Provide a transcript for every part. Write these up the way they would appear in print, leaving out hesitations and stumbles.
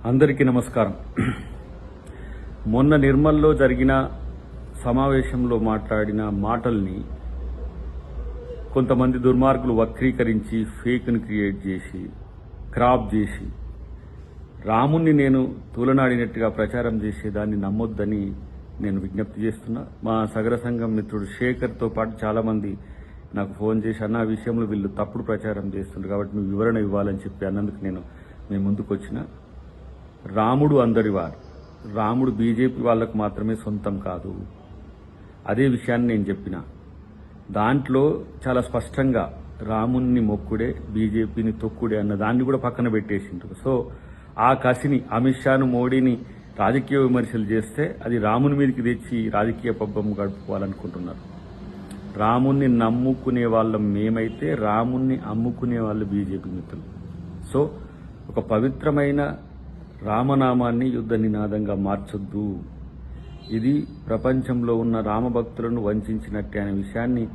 అందరికీ నమస్కారం. మొన్న నిర్మల్లో జరిగిన సమావేశంలో మాట్లాడిన మాటల్ని కొంతమంది దుర్మార్గులు వక్రీకరించి ఫేక్ను క్రియేట్ చేసి క్రాప్ చేసి రాముణ్ణి నేను తూలనాడినట్టుగా ప్రచారం చేసేదాన్ని నమ్మొద్దని నేను విజ్ఞప్తి చేస్తున్నా. మా సగర సంఘం మిత్రుడు శేఖర్తో పాటు చాలామంది నాకు ఫోన్ చేసి అన్న విషయంలో వీళ్ళు తప్పుడు ప్రచారం చేస్తున్నారు కాబట్టి నువ్వు వివరణ ఇవ్వాలని చెప్పి అన్నందుకు మేము ముందుకు వచ్చిన. రాముడు అందరివారు. రాముడు బీజేపీ వాళ్లకు మాత్రమే సొంతం కాదు. అదే విషయాన్ని నేను చెప్పిన. దాంట్లో చాలా స్పష్టంగా రాముణ్ణి మొక్కుడే బీజేపీని తొక్కుడే అన్న దాన్ని కూడా పక్కన పెట్టేసిండ్రు. సో ఆ కసిని అమిత్ షాను మోడీని రాజకీయ విమర్శలు చేస్తే అది రాముని మీదకి తెచ్చి రాజకీయ పబ్బం గడుపుకోవాలనుకుంటున్నారు. రాముణ్ణి నమ్ముకునే వాళ్ళం మేమైతే రాముణ్ణి అమ్ముకునే వాళ్ళు బీజేపీ మిత్రులు. సో ఒక పవిత్రమైన రామనామాన్ని యుద్ధ నినాదంగా మార్చొద్దు. ఇది ప్రపంచంలో ఉన్న రామభక్తులను వంచినట్టే అనే విషయాన్ని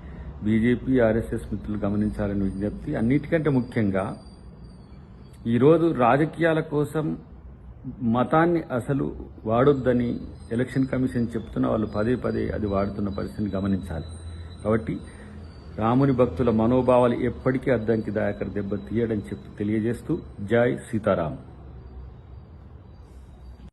బీజేపీ ఆర్ఎస్ఎస్ మిత్రులు గమనించాలని విజ్ఞప్తి. అన్నిటికంటే ముఖ్యంగా ఈరోజు రాజకీయాల కోసం మతాన్ని అసలు వాడొద్దని ఎలక్షన్ కమిషన్ చెప్తున్న వాళ్ళు పదే పదే అది వాడుతున్న పరిస్థితిని గమనించాలి. కాబట్టి రాముని భక్తుల మనోభావాలు ఎప్పటికీ అద్దంకి దయాకర్ దెబ్బ తీయడని చెప్పి తెలియజేస్తూ జై సీతారాం.